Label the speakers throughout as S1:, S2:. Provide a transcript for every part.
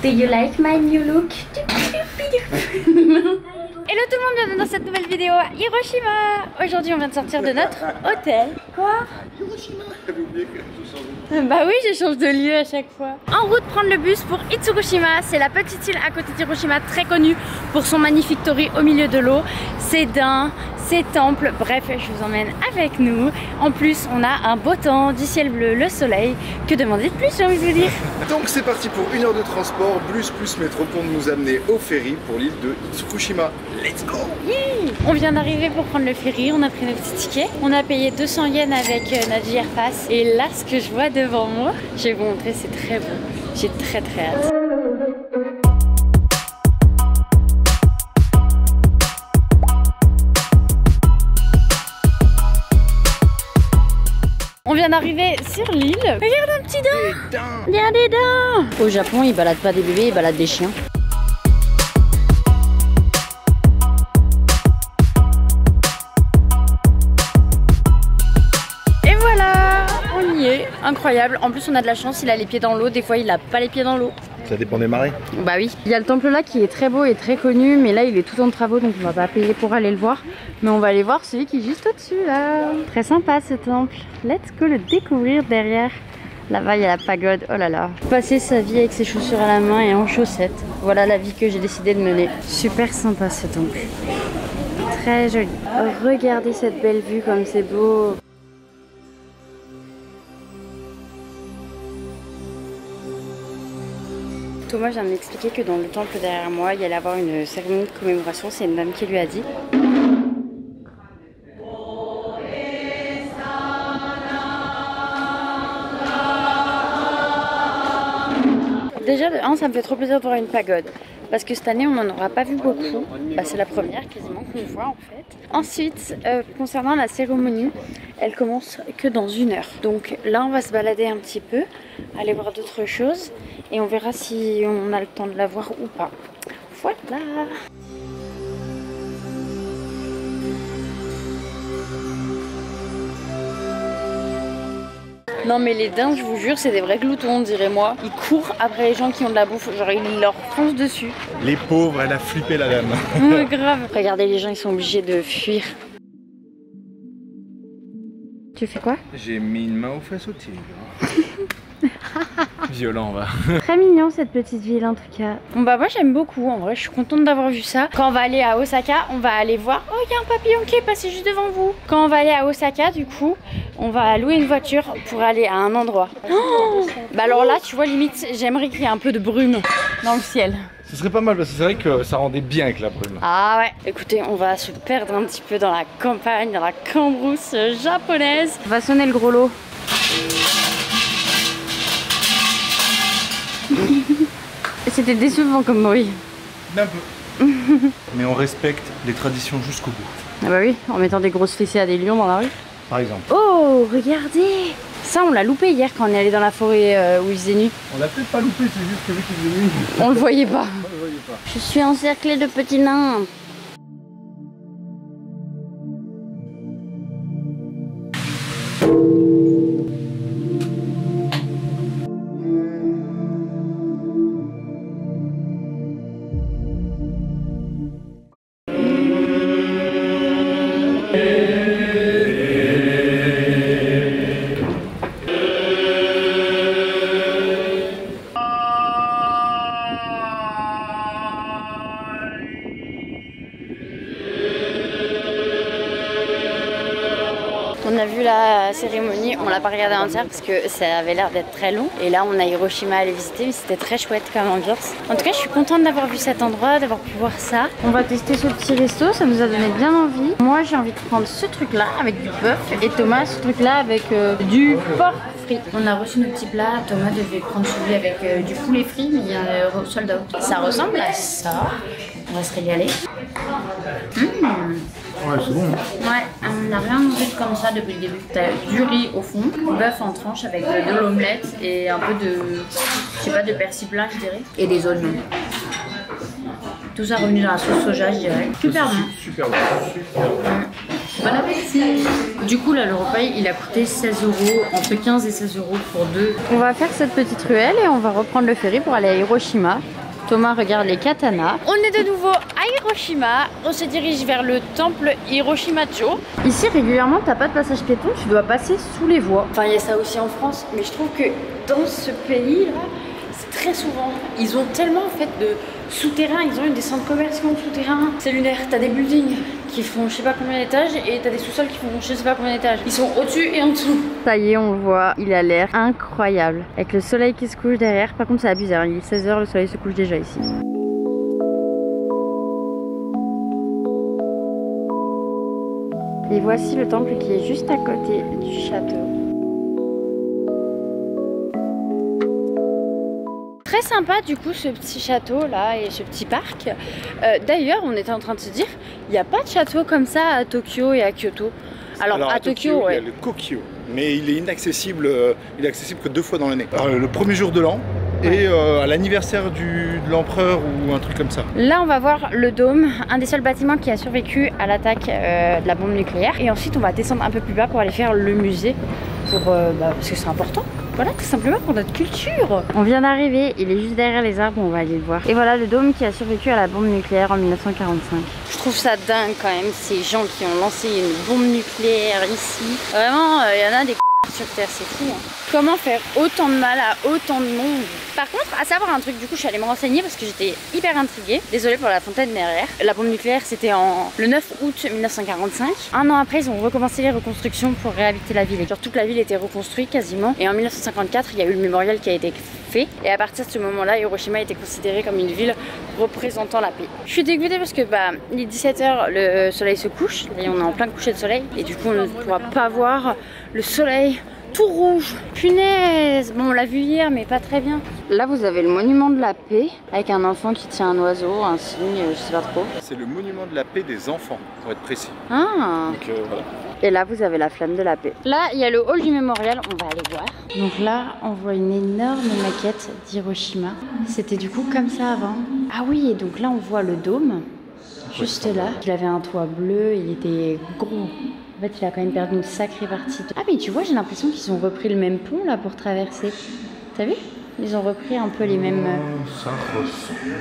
S1: Do you like my new look? Hello tout le monde, bienvenue dans cette nouvelle vidéo à Hiroshima. Aujourd'hui on vient de sortir de notre hôtel. Quoi?
S2: Hiroshima. J'avais oublié que je changeais.
S1: Bah oui, je change de lieu à chaque fois. En route prendre le bus pour Itsukushima. C'est la petite île à côté d'Hiroshima, très connue pour son magnifique torii au milieu de l'eau. Ses daims, ses temples, bref, je vous emmène avec nous. En plus, on a un beau temps, du ciel bleu, le soleil. Que demander de plus, j'ai envie de vous dire.
S2: Donc c'est parti pour 1 heure de transport, bus plus métro pour nous amener au ferry pour l'île de Itsukushima. Let's go!
S1: Yeah. On vient d'arriver pour prendre le ferry, on a pris nos petits tickets. On a payé 200 yens avec notre JR Pass. Et là, ce que je vois devant moi, je vais vous montrer, c'est très beau. J'ai très hâte. On vient d'arriver sur l'île. Regarde un petit daim. Regarde des daims. Au Japon, ils baladent pas des bébés, ils baladent des chiens. Et voilà, on y est. Incroyable. En plus, on a de la chance, il a les pieds dans l'eau. Des fois, il a pas les pieds dans l'eau.
S2: Ça dépend des marées.
S1: Bah oui. Il y a le temple là qui est très beau et très connu, mais là il est tout en travaux donc on va pas payer pour aller le voir. Mais on va aller voir celui qui est juste au-dessus là. Très sympa ce temple. Let's go le découvrir derrière. Là-bas il y a la pagode, oh là là. Passer sa vie avec ses chaussures à la main et en chaussettes. Voilà la vie que j'ai décidé de mener. Super sympa ce temple. Très joli. Regardez cette belle vue comme c'est beau. Thomas vient de m'expliquer que dans le temple derrière moi, il y allait avoir une cérémonie de commémoration. C'est une dame qui lui a dit. Déjà, de 1, ça me fait trop plaisir de voir une pagode. Parce que cette année, on n'en aura pas vu beaucoup. Bah, c'est la première quasiment qu'on voit en fait. Ensuite, concernant la cérémonie, elle commence que dans 1 heure. Donc là, on va se balader un petit peu, aller voir d'autres choses. Et on verra si on a le temps de la voir ou pas. Voilà. Non mais les daims, je vous jure, c'est des vrais gloutons, dirait moi. Ils courent après les gens qui ont de la bouffe, genre ils leur foncent dessus.
S2: Les pauvres, elle a flippé la dame.
S1: Ouais, grave. Regardez, les gens, ils sont obligés de fuir. Tu fais quoi?
S2: J'ai mis une main aux fesses au tigre. Violent, va.
S1: Très mignon cette petite ville en tout cas. Bon bah moi j'aime beaucoup, en vrai je suis contente d'avoir vu ça. Quand on va aller à Osaka, on va aller voir. Oh, il y a un papillon qui est passé juste devant vous. Quand on va aller à Osaka, du coup, on va louer une voiture pour aller à un endroit. Oh, bah alors là, tu vois, limite, j'aimerais qu'il y ait un peu de brume dans le ciel.
S2: Ce serait pas mal parce que c'est vrai que ça rendait bien avec la brume.
S1: Ah ouais. Écoutez, on va se perdre un petit peu dans la campagne, dans la cambrousse japonaise. On va sonner le gros lot. C'était décevant comme bruit.
S2: Un peu. Mais on respecte les traditions jusqu'au bout.
S1: Ah bah oui, en mettant des grosses fessées à des lions dans la rue.
S2: Par exemple.
S1: Oh, regardez! Ça, on l'a loupé hier quand on est allé dans la forêt où il faisait nuit.
S2: On l'a peut-être pas loupé, c'est juste que vu qu'il faisait nuit.
S1: On le voyait pas.
S2: On le voyait pas.
S1: Je suis encerclée de petits nains. On a vu la cérémonie, on l'a pas regardé entière parce que ça avait l'air d'être très long. Et là on a Hiroshima à aller visiter, mais c'était très chouette comme ambiance. En tout cas je suis contente d'avoir vu cet endroit, d'avoir pu voir ça. On va tester ce petit resto, ça nous a donné bien envie. Moi j'ai envie de prendre ce truc là avec du bœuf et Thomas ce truc là avec du porc frit. On a reçu nos petits plats, Thomas devait prendre celui avec du poulet frit mais il y a un sold out. Ça ressemble à ça, on va se régaler.
S2: Ouais, c'est bon.
S1: Ouais, on n'a rien mangé comme ça depuis le début. T'as du riz au fond, bœuf en tranche avec de l'omelette et un peu de, je sais pas, de persil plat je dirais, et des oignons. Tout ça revenu dans la sauce soja je dirais. Super bon.
S2: Super bon. Super bon.
S1: Bon appétit. Du coup là le repas il a coûté 16 €, entre 15 et 16 € pour deux. On va faire cette petite ruelle et on va reprendre le ferry pour aller à Hiroshima. Thomas regarde les katanas. On est de nouveau à Hiroshima. On se dirige vers le temple Hiroshima-cho. Ici régulièrement t'as pas de passage piéton, tu dois passer sous les voies. Enfin il y a ça aussi en France, mais je trouve que dans ce pays là, c'est très souvent. Ils ont tellement en fait de souterrains, ils ont des centres commerciaux souterrains. C'est lunaire, t'as des buildings qui font je sais pas combien d'étages et t'as des sous-sols qui font je sais pas combien d'étages. Ils sont au-dessus et en dessous. Ça y est, on le voit, il a l'air incroyable. Avec le soleil qui se couche derrière, par contre c'est abusé, hein. Il est 16 h, le soleil se couche déjà ici. Et voici le temple qui est juste à côté du château. Très sympa du coup ce petit château là et ce petit parc. D'ailleurs on était en train de se dire il n'y a pas de château comme ça à Tokyo et à Kyoto. Alors à Tokyo ouais.
S2: Il y a le Kokyo, mais il est inaccessible, il est accessible que 2 fois dans l'année. Le premier jour de l'an et à l'anniversaire de l'empereur ou un truc comme ça. Là on va voir le dôme, un des seuls bâtiments qui a survécu à l'attaque de la bombe nucléaire. Et ensuite on va descendre un peu plus bas pour aller faire le musée pour, parce que c'est important. Voilà, tout simplement pour notre culture. On vient d'arriver, il est juste derrière les arbres, on va aller le voir. Et voilà le dôme qui a survécu à la bombe nucléaire en 1945. Je trouve ça dingue quand même, ces gens qui ont lancé une bombe nucléaire ici. Vraiment, il y en a des connards sur Terre, c'est fou. Hein. Comment faire autant de mal à autant de monde? Par contre, à savoir un truc, du coup, je suis allée me renseigner parce que j'étais hyper intriguée. Désolée pour la fontaine derrière. La bombe nucléaire, c'était le 9 août 1945. Un an après, ils ont recommencé les reconstructions pour réhabiliter la ville. Genre, toute la ville était reconstruite quasiment. Et en 1954, il y a eu le mémorial qui a été fait. Et à partir de ce moment-là, Hiroshima a été considérée comme une ville représentant la paix. Je suis dégoûtée parce que, il est 17 h, le soleil se couche. Et on est en plein coucher de soleil. Et du coup, on ne pourra pas voir le soleil tout rouge. Punaise. Bon, on l'a vu hier, mais pas très bien. Là, vous avez le monument de la paix avec un enfant qui tient un oiseau, un cygne, je sais pas trop. C'est le monument de la paix des enfants, pour être précis.
S1: Ah.
S2: Donc, voilà.
S1: Et là, vous avez la flamme de la paix. Là, il y a le hall du mémorial, on va aller voir. Donc là, on voit une énorme maquette d'Hiroshima. C'était du coup comme ça avant. Ah oui, et donc là, on voit le dôme, juste là. Il avait un toit bleu, il était gros. En fait, il a quand même perdu une sacrée partie. Ah mais tu vois, j'ai l'impression qu'ils ont repris le même pont là pour traverser. T'as vu? Ils ont repris un peu les mêmes...
S2: Ça ressemble.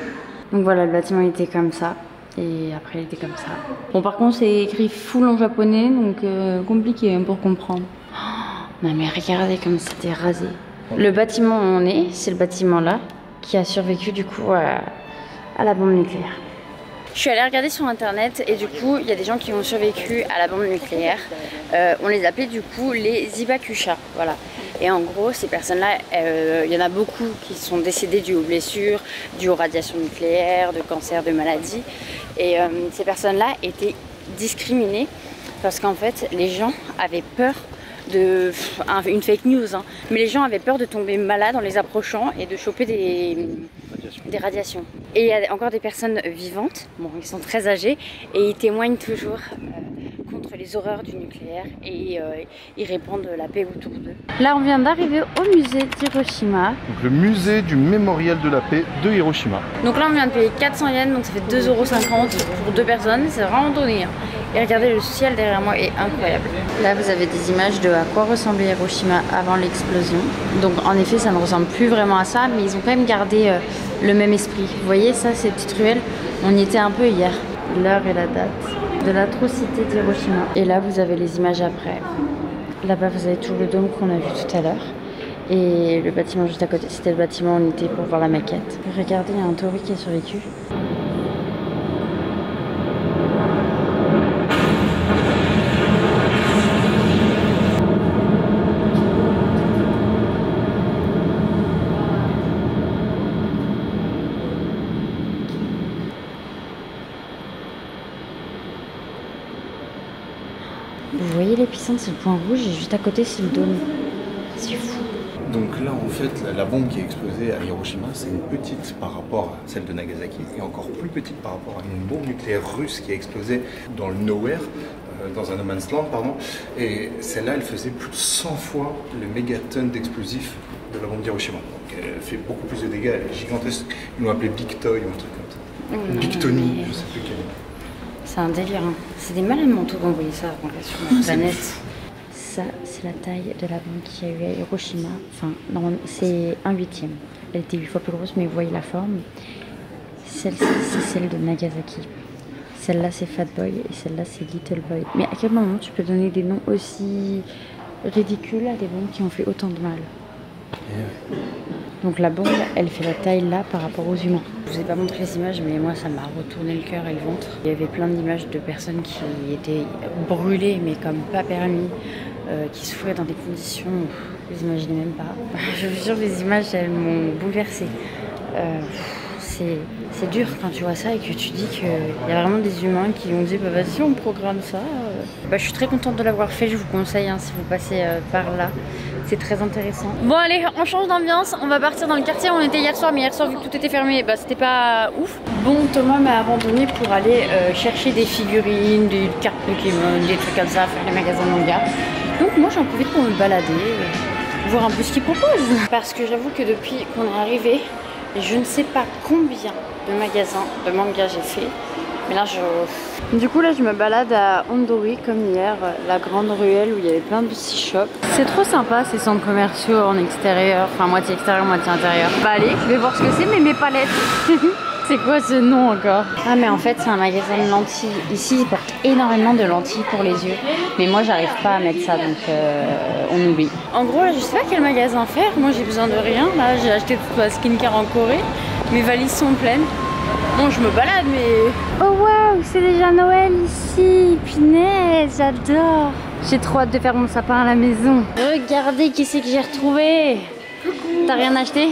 S1: Donc voilà, le bâtiment était comme ça. Et après il était comme ça. Bon par contre c'est écrit full en japonais, donc compliqué pour comprendre. Oh, non mais regardez comme c'était rasé. Le bâtiment où on est, c'est le bâtiment là, qui a survécu du coup à la bombe nucléaire. Je suis allée regarder sur internet et du coup il y a des gens qui ont survécu à la bombe nucléaire. On les appelait du coup les Ibakusha, voilà. Et en gros ces personnes-là, il y en a beaucoup qui sont décédées dues aux blessures, dues aux radiations nucléaires, de cancers, de maladies. Et ces personnes-là étaient discriminées parce qu'en fait les gens avaient peur de... une fake news, hein. Mais les gens avaient peur de tomber malades en les approchant et de choper des radiations. Et il y a encore des personnes vivantes, bon ils sont très âgés, et ils témoignent toujours contre les horreurs du nucléaire et ils répandent la paix autour d'eux. Là on vient d'arriver au musée d'Hiroshima.
S2: Donc le musée du mémorial de la paix de Hiroshima.
S1: Donc là on vient de payer 400 yens, donc ça fait 2,50 € pour 2 personnes, c'est vraiment donné. Hein. Et regardez, le ciel derrière moi est incroyable. Là vous avez des images de à quoi ressemblait Hiroshima avant l'explosion. Donc en effet ça ne ressemble plus vraiment à ça, mais ils ont quand même gardé le même esprit. Vous voyez ça, ces petites ruelles, on y était un peu hier. L'heure et la date de l'atrocité d'Hiroshima. Et là vous avez les images après. Là-bas vous avez tout le dôme qu'on a vu tout à l'heure. Et le bâtiment juste à côté, c'était le bâtiment où on était pour voir la maquette. Regardez, il y a un tauri qui a survécu. Vous voyez l'épicentre, c'est le point rouge et juste à côté c'est le dôme. C'est fou.
S2: Donc là en fait la bombe qui a explosé à Hiroshima c'est une petite par rapport à celle de Nagasaki et encore plus petite par rapport à une bombe nucléaire russe qui a explosé dans le nowhere, dans un no man's land pardon. Et celle-là elle faisait plus de 100 fois le mégatonne d'explosifs de la bombe d'Hiroshima. Donc elle fait beaucoup plus de dégâts, elle est gigantesque. Ils l'ont appelée Big Toy ou un truc comme ça. Big Tony, je sais plus quel.
S1: C'est un délire. Hein. C'est des malades mentaux d'envoyer ça sur la planète. Ça, c'est la taille de la bombe qu'il y a eu à Hiroshima. Enfin, normalement, c'est 1/8. Elle était 8 fois plus grosse, mais vous voyez la forme. Celle-ci, c'est celle de Nagasaki. Celle-là, c'est Fat Boy et celle-là, c'est Little Boy. Mais à quel moment tu peux donner des noms aussi ridicules à des bombes qui ont fait autant de mal? Donc la bombe, elle fait la taille là par rapport aux humains. Je vous ai pas montré les images, mais moi ça m'a retourné le cœur et le ventre. Il y avait plein d'images de personnes qui étaient brûlées, mais comme pas permis, qui souffraient dans des conditions, vous imaginez même pas. Je vous jure, les images, elles m'ont bouleversée. C'est dur quand tu vois ça et que tu dis qu'il y a vraiment des humains qui ont dit bah vas-y on programme ça. Je suis très contente de l'avoir fait, je vous conseille hein, si vous passez par là, c'est très intéressant. Bon allez, on change d'ambiance, on va partir dans le quartier où on était hier soir, mais hier soir vu que tout était fermé, bah c'était pas ouf. Bon, Thomas m'a abandonné pour aller chercher des figurines, des cartes Pokémon, des trucs comme ça, faire les magasins manga. Donc moi j'en profite pour me balader, voir un peu ce qu'ils proposent. Parce que j'avoue que depuis qu'on est arrivé, je ne sais pas combien de magasins de manga j'ai fait, mais là Du coup là je me balade à Ondori comme hier, la grande ruelle où il y avait plein de petits shops. C'est trop sympa ces centres commerciaux en extérieur, enfin moitié extérieur, moitié intérieur. Bah allez, je vais voir ce que c'est, mais mes palettes. C'est quoi ce nom encore? Ah mais en fait c'est un magasin de lentilles. Ici ils portent énormément de lentilles pour les yeux. Mais moi j'arrive pas à mettre ça donc on oublie. En gros là je sais pas quel magasin faire. Moi j'ai besoin de rien. Là j'ai acheté toute ma skincare en Corée. Mes valises sont pleines. Bon je me balade mais... Oh waouh, c'est déjà Noël ici. Punaise, j'adore. J'ai trop hâte de faire mon sapin à la maison. Regardez qui c'est que j'ai retrouvé. T'as rien acheté?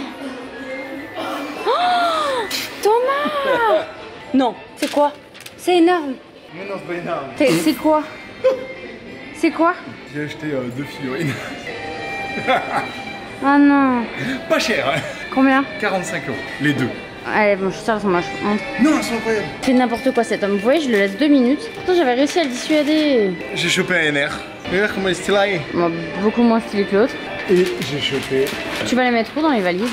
S1: Thomas! Non, c'est quoi? C'est énorme.
S2: Mais non, c'est pas énorme.
S1: C'est quoi? C'est quoi?
S2: J'ai acheté 2 figurines.
S1: Ah non.
S2: Pas cher, hein.
S1: Combien?
S2: 45 €, les deux.
S1: Allez, bon, je suis sûre qu'elles sont moches.
S2: Non, elles sont incroyables.
S1: Fais n'importe quoi cet homme. Vous voyez, je le laisse 2 minutes. Pourtant, j'avais réussi à le dissuader.
S2: J'ai chopé un NR. Regarde comment il est stylé.
S1: Bon, beaucoup moins stylé que l'autre.
S2: Et j'ai chopé...
S1: Tu vas les mettre où dans les valises?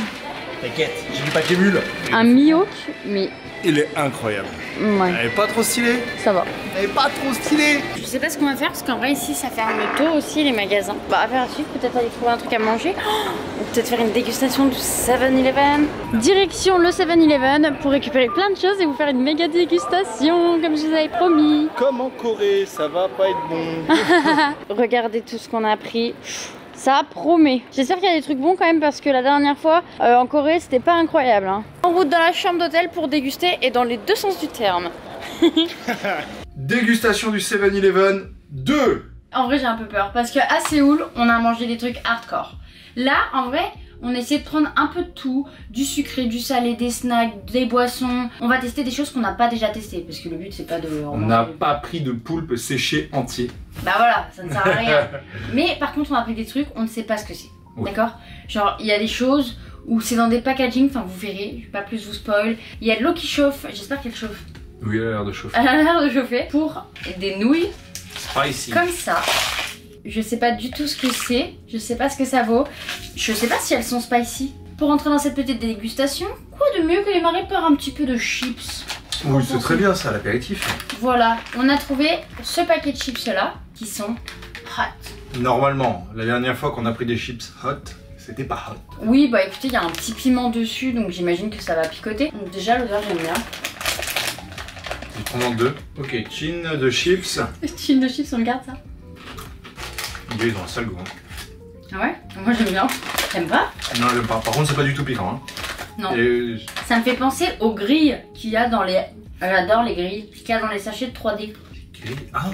S2: T'inquiète, j'ai du paquet mule.
S1: Un Mihawk, mais...
S2: Il est incroyable.
S1: Ouais.
S2: Elle est pas trop stylée.
S1: Ça va.
S2: Elle est pas trop stylée.
S1: Je sais pas ce qu'on va faire parce qu'en vrai ici ça ferme tôt aussi les magasins. Bah affaire à suivre, peut-être aller trouver un truc à manger. Ou peut-être faire une dégustation du 7-Eleven. Direction le 7-Eleven pour récupérer plein de choses et vous faire une méga dégustation comme je vous avais promis.
S2: Comme en Corée, ça va pas être bon.
S1: Regardez tout ce qu'on a pris. Ça promet. J'espère qu'il y a des trucs bons quand même parce que la dernière fois en Corée c'était pas incroyable. Hein. En route dans la chambre d'hôtel pour déguster et dans les deux sens du terme.
S2: Dégustation du 7-Eleven 2.
S1: En vrai j'ai un peu peur parce qu'à Séoul on a mangé des trucs hardcore. Là en vrai on essaie de prendre un peu de tout, du sucré, du salé, des snacks, des boissons. On va tester des choses qu'on n'a pas déjà testées parce que le but c'est pas de...
S2: On n'a pas pris de poulpe séché entier.
S1: Bah voilà, ça ne sert à rien. Mais par contre on a pris des trucs, on ne sait pas ce que c'est. Oui. D'accord? Genre il y a des choses où c'est dans des packaging, enfin vous verrez, je vais pas plus vous spoil. Il y a de l'eau qui chauffe, j'espère qu'elle chauffe.
S2: Oui, elle a l'air de chauffer.
S1: Elle a l'air de chauffer pour des nouilles.
S2: Spicy.
S1: Comme ça. Je sais pas du tout ce que c'est, je sais pas ce que ça vaut. Je sais pas si elles sont spicy. Pour entrer dans cette petite dégustation, quoi de mieux que les marrer par un petit peu de chips?
S2: Oui, c'est très bien ça, l'apéritif.
S1: Voilà, on a trouvé ce paquet de chips là qui sont hot.
S2: Normalement, la dernière fois qu'on a pris des chips hot, c'était pas hot.
S1: Oui, bah écoutez, il y a un petit piment dessus, donc j'imagine que ça va picoter. Donc déjà, l'odeur, j'aime bien.
S2: Je prends en 2. Ok, chin de chips.
S1: Chin de chips, on le garde ça?
S2: Ils ont un sale goût. Hein.
S1: Ah ouais? Moi j'aime bien. T'aimes pas?
S2: Non, j'aime pas. Par contre, c'est pas du tout piquant. Hein.
S1: Non. Et... Ça me fait penser aux grilles qu'il y a dans les... J'adore les grilles qu'il y a dans les sachets de 3D.
S2: Ah.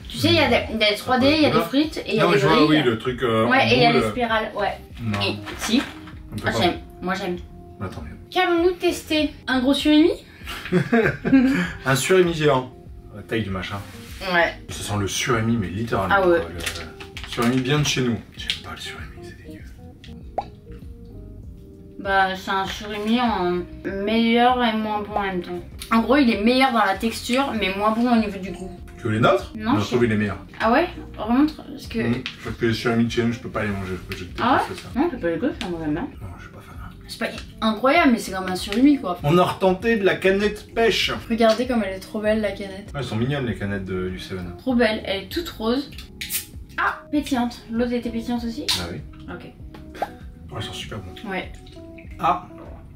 S1: Tu sais, il y a des 3D, il y a des frites et il y a des grilles.
S2: Non, oui, le truc.
S1: Ouais, et il y a les spirales, ouais.
S2: Non.
S1: Et si. Ah, j'aime. Moi j'aime.
S2: Bah, tant mieux.
S1: Qu'allons-nous tester? Un gros surimi?
S2: Un surimi géant. La taille du machin.
S1: Ouais.
S2: Ça sent le surimi, mais littéralement.
S1: Ah ouais.
S2: Le surimi bien de chez nous. J'aime pas le surimi, c'est dégueu.
S1: Bah, c'est un surimi en meilleur et moins bon en même temps. En gros, il est meilleur dans la texture, mais moins bon au niveau du goût.
S2: Que les nôtres?
S1: Non,
S2: je trouve les meilleurs.
S1: Ah ouais? Remontre parce que...
S2: Parce que les surimi de chez nous, je peux pas les manger.
S1: Ah ouais? Ça. Non, tu peux pas les goûter, moi j'aime bien.
S2: Non, je suis pas fan.
S1: C'est pas incroyable, mais c'est quand même un surimi quoi.
S2: On a retenté de la canette pêche.
S1: Regardez comme elle est trop belle la canette.
S2: Ouais, elles sont mignonnes les canettes du 7.
S1: Trop belle, elle est toute rose. Ah, pétillante. L'autre était pétillante aussi?
S2: Ah oui.
S1: Ok.
S2: Ouais, elles sont super bonnes.
S1: Ouais.
S2: Ah,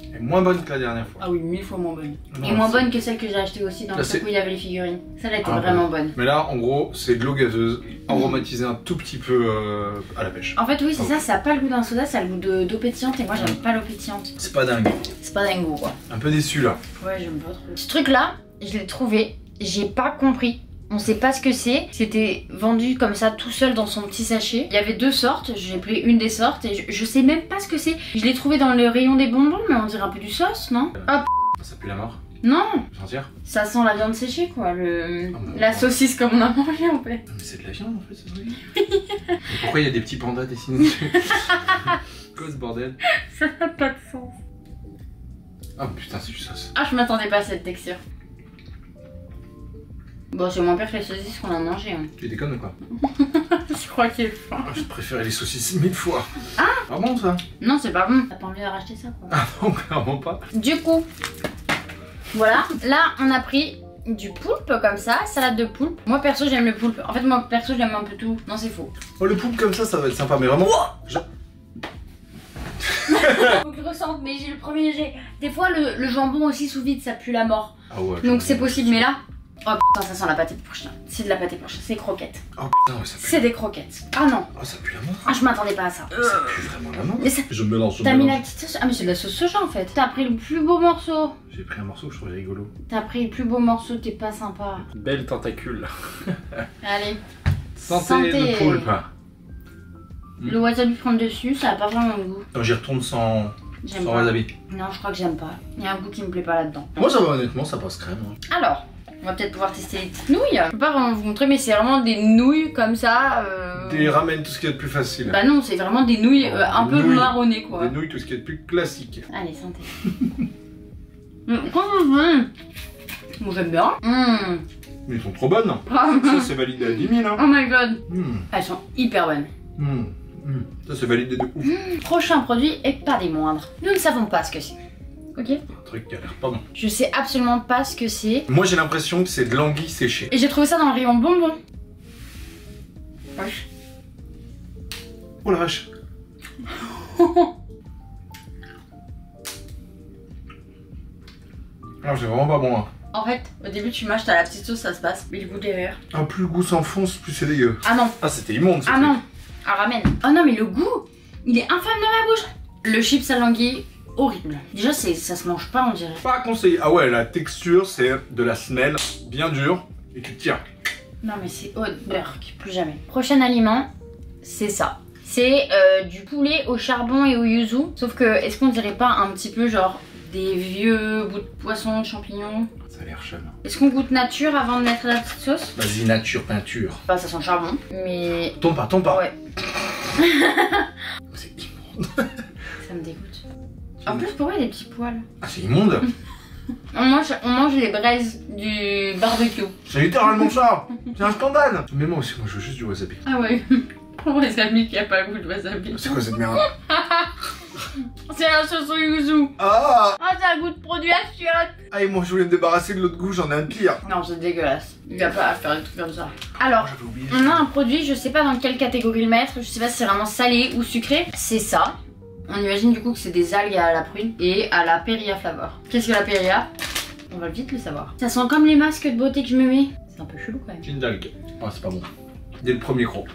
S2: elle est moins bonne que la dernière fois.
S1: Ah oui, 1000 fois moins bonne.
S2: Non,
S1: et moins bonne que celle que j'ai achetée aussi dans le truc où il y avait les figurines. Celle-là était vraiment bonne.
S2: Mais là, en gros, c'est de l'eau gazeuse, aromatisée un tout petit peu à la pêche.
S1: En fait, oui, c'est ça a pas le goût d'un soda, ça a le goût d'eau pétillante et moi j'aime pas l'eau pétillante.
S2: C'est pas dingue.
S1: C'est pas dingo quoi.
S2: Un peu déçu là.
S1: Ouais, j'aime pas trop. Ce truc-là, je l'ai trouvé, j'ai pas compris. On sait pas ce que c'est. C'était vendu comme ça tout seul dans son petit sachet. Il y avait 2 sortes. J'ai pris une des sortes et je sais même pas ce que c'est. Je l'ai trouvé dans le rayon des bonbons, mais on dirait un peu du sauce, non? Hop.
S2: Ça pue la mort.
S1: Non.
S2: Sentir.
S1: Ça sent la viande séchée quoi. La saucisse comme on a mangé en fait.
S2: Mais c'est de la viande en fait, ça mais pourquoi il y a des petits pandas dessinés dessus? Quoi ce bordel?
S1: Ça n'a pas de sens.
S2: Oh putain, c'est du sauce.
S1: Ah, je m'attendais pas à cette texture. Bon, c'est moins pire que les saucisses qu'on a mangées. Hein.
S2: Tu déconnes ou quoi?
S1: Je crois qu'il est fin.
S2: Je préférais les saucisses 1000 fois.
S1: Ah,
S2: pas bon ça?
S1: Non, c'est pas bon. T'as pas envie de racheter ça quoi.
S2: Ah non, clairement pas.
S1: Du coup, voilà. Là, on a pris du poulpe comme ça, salade de poulpe. Moi perso, j'aime le poulpe. En fait, moi perso, j'aime un peu tout. Non, c'est faux.
S2: Oh, le poulpe comme ça va être sympa, mais vraiment.
S1: Faut que je ressente, mais j'ai le premier jet. Des fois, le jambon aussi sous vide, ça pue la mort.
S2: Ah ouais.
S1: Donc c'est possible, mais là. Oh putain, ça sent la pâté pour chien. C'est de la pâté pour chien, c'est croquettes.
S2: Oh putain, ouais, ça pue.
S1: C'est des croquettes. Ah non.
S2: Oh, ça pue la mort.
S1: Ah, je m'attendais pas à ça.
S2: Ça pue vraiment la mort.
S1: Mais ça...
S2: Je me lance.
S1: T'as mis la petite sauce. Ah, mais c'est de la sauce soja en fait. T'as pris le plus beau morceau.
S2: J'ai pris un morceau que je trouvais rigolo.
S1: T'as pris le plus beau morceau, t'es pas sympa.
S2: Belle tentacule.
S1: Allez.
S2: Santé de poulpe.
S1: Le wasabi prend le dessus, ça a pas vraiment le goût.
S2: Non, j'y retourne sans wasabi.
S1: Non, je crois que j'aime pas. Il y a un goût qui me plaît pas là-dedans.
S2: Moi ça va honnêtement, ça passe crème.
S1: Alors, on va peut-être pouvoir tester les petites nouilles. Je peux pas vraiment vous montrer, mais c'est vraiment des nouilles comme ça.
S2: Des ramen, tout ce qui est de plus facile.
S1: Bah non, c'est vraiment des nouilles un peu marronnées quoi.
S2: Des nouilles, tout ce qui est de plus classique.
S1: Allez, santé. Bon, j'aime bien.
S2: Mais ils sont trop bonnes. Ça c'est validé à 10 000 hein.
S1: Oh my god. Elles sont hyper bonnes.
S2: Ça c'est validé de ouf.
S1: Prochain produit et pas des moindres. Nous ne savons pas ce que c'est. Ok.
S2: Un truc qui a l'air pas bon.
S1: Je sais absolument pas ce que c'est.
S2: Moi j'ai l'impression que c'est de l'anguille séchée.
S1: Et j'ai trouvé ça dans le rayon bonbons. Wesh.
S2: Oh la vache. Ah, c'est vraiment pas bon hein.
S1: En fait, au début tu mâches, t'as la petite sauce, ça se passe. Mais le goût derrière.
S2: Ah, plus le goût s'enfonce, plus c'est dégueu.
S1: Ah non.
S2: Ah, c'était immonde.
S1: Ah non. Ah ramène. Oh non, mais le goût, il est infâme dans ma bouche. Le chips à l'anguille, horrible. Déjà, ça se mange pas, on dirait.
S2: Pas conseillé. Ah ouais, la texture, c'est de la semelle bien dure et tu tires.
S1: Non, mais c'est odeur, plus jamais. Prochain aliment, c'est ça. C'est du poulet au charbon et au yuzu. Sauf que, est-ce qu'on dirait pas un petit peu genre des vieux bouts de poisson, de champignons?
S2: Ça a l'air chum.
S1: Est-ce qu'on goûte nature avant de mettre la petite sauce?
S2: Vas-y, nature, peinture.
S1: Bah, ça sent le charbon, mais...
S2: Tombe pas.
S1: Ouais.
S2: C'est immonde.
S1: Ça me dégoûte. En plus, pourquoi il y a des petits poils?
S2: Ah, c'est immonde.
S1: On mange les braises du barbecue.
S2: C'est littéralement ça. C'est un scandale. Mais moi aussi, moi je veux juste du wasabi.
S1: Ah ouais. Wasabi qui a pas goût de wasabi.
S2: C'est quoi cette merde?
S1: C'est la sauce au yuzu.
S2: Ah,
S1: c'est un goût de produit à chiottes.
S2: ah, et moi je voulais me débarrasser de l'autre goût, j'en ai un pire.
S1: Non, c'est dégueulasse. Il n'y a pas à faire des trucs comme ça. Alors,
S2: J'avais oublié.
S1: on a un produit, je sais pas dans quelle catégorie le mettre. Je sais pas si c'est vraiment salé ou sucré. C'est ça. On imagine du coup que c'est des algues à la prune et à la Perilla flavor. Qu'est-ce que la Perilla? On va vite le savoir. Ça sent comme les masques de beauté que je me mets. C'est un peu chelou quand même.
S2: Une d'algue. Ah, c'est pas bon. Dès le premier croc.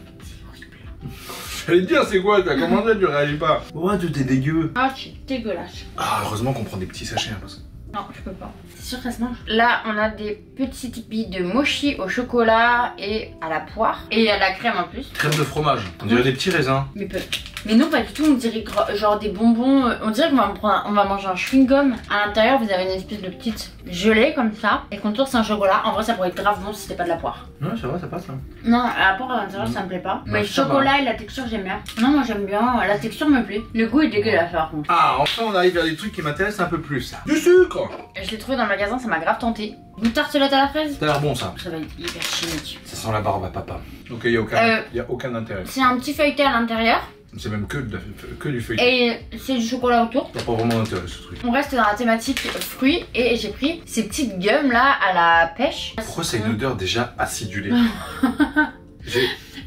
S2: J'allais te dire, c'est quoi? T'as commandé, tu réagis pas. Ouais, tout est dégueu.
S1: Ah, c'est dégueulasse.
S2: Ah, heureusement qu'on prend des petits sachets, hein, parce que...
S1: Non, je peux pas. C'est sûr que ça se mange. Là, on a des petites billes de mochi au chocolat et à la poire. Et à la crème en plus.
S2: Crème de fromage. On dirait des petits raisins.
S1: Mais non, pas du tout. On dirait genre des bonbons. On dirait qu'on va manger un chewing-gum. À l'intérieur, vous avez une espèce de petite gelée comme ça. Et le contour, c'est un chocolat. En vrai, ça pourrait être grave bon si c'était pas de la poire.
S2: Ouais, ça va, ça passe. Hein.
S1: Non, la poire à l'intérieur, ça me plaît pas. Mais le
S2: ça
S1: chocolat et la texture, j'aime bien. Non, moi j'aime bien. La texture me plaît. Le goût est dégueulasse par contre.
S2: Ah, enfin, on arrive vers des trucs qui m'intéressent un peu plus. Du sucre.
S1: Je l'ai trouvé dans le magasin, ça m'a grave tenté. Une tartelette à la fraise.
S2: Ça a l'air bon, ça.
S1: Ça va être hyper chimique.
S2: Ça sent la barbe à papa. Donc, il y a aucun intérêt.
S1: C'est un petit feuilleté à l'intérieur.
S2: C'est même que du feuilleté.
S1: Et c'est du chocolat autour.
S2: T'as pas vraiment d'intérêt ce truc.
S1: On reste dans la thématique fruits et j'ai pris ces petites gums là à la pêche.
S2: Pourquoi ça a une odeur déjà acidulée?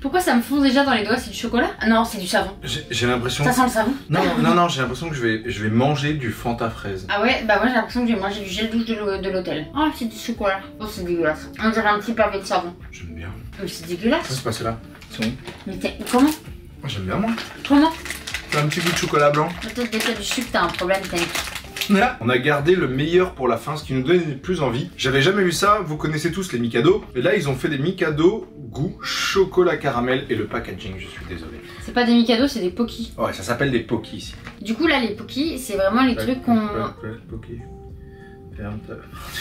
S1: Pourquoi ça me fonce déjà dans les doigts? C'est du chocolat? Non, c'est du savon.
S2: J'ai l'impression...
S1: Ça sent le savon?
S2: Non, j'ai l'impression que je vais manger du Fanta fraise.
S1: Ah ouais? Bah moi j'ai l'impression que je vais manger du gel douche de l'hôtel. Oh, c'est du chocolat. Oh, c'est dégueulasse. On dirait un petit pavé de savon.
S2: J'aime bien.
S1: Mais c'est dégueulasse.
S2: Ça se passe là.
S1: Mais comment?
S2: J'aime bien moi.
S1: Comment?
S2: T'as un petit goût de chocolat blanc.
S1: Peut-être dès que t'as du sucre, t'as un problème,
S2: On a gardé le meilleur pour la fin, ce qui nous donne le plus envie. J'avais jamais vu ça, vous connaissez tous les Mikado. Et là, ils ont fait des Mikado goût chocolat caramel et le packaging, je suis désolé.
S1: C'est pas des Mikado, c'est des Pocky.
S2: Ouais, ça s'appelle des Pocky ici.
S1: Du coup, là, les Pocky, c'est vraiment les trucs qu'on...
S2: Pocky. Ferme ta...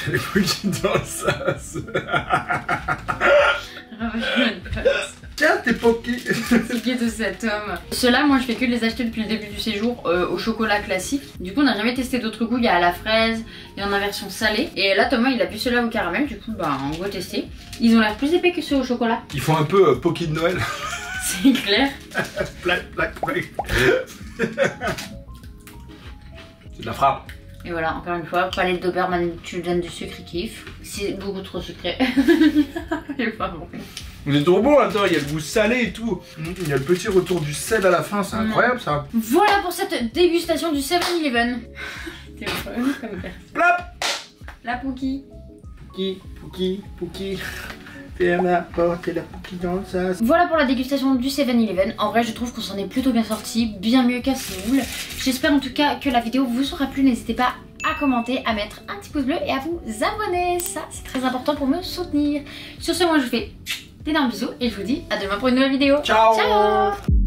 S2: les Pocky dans le sas. Tiens, tes Pocky.
S1: Fatigué de cet homme. Ceux-là, moi je fais que de les acheter depuis le début du séjour au chocolat classique. Du coup, on n'a jamais testé d'autres goûts. Il y a à la fraise, il y en a en version salée. Et là, Thomas il a pu ceux-là au caramel. Du coup, bah on va tester. Ils ont l'air plus épais que ceux au chocolat.
S2: Ils font un peu Pocky de Noël.
S1: C'est clair.
S2: C'est de la frappe.
S1: Et voilà, encore une fois, palette Doberman, tu lui donnes du sucre, il kiffe. C'est beaucoup trop sucré. Il est pas bon.
S2: Il est trop bon là-dedans, il y a le goût salé et tout. Il y a le petit retour du sel à la fin, c'est incroyable ça.
S1: Voilà pour cette dégustation du 7-Eleven. T'es fun comme ça.
S2: Plop.
S1: La Pookie.
S2: Pookie. Ferme la porte et la Pookie dans le sas.
S1: Voilà pour la dégustation du 7-Eleven. En vrai, je trouve qu'on s'en est plutôt bien sorti, bien mieux qu'à Séoul. J'espère en tout cas que la vidéo vous aura plu. N'hésitez pas à commenter, à mettre un petit pouce bleu et à vous abonner. Ça, c'est très important pour me soutenir. Sur ce, moi, je vous fais d'énormes bisous et je vous dis à demain pour une nouvelle vidéo.
S2: Ciao.
S1: Ciao.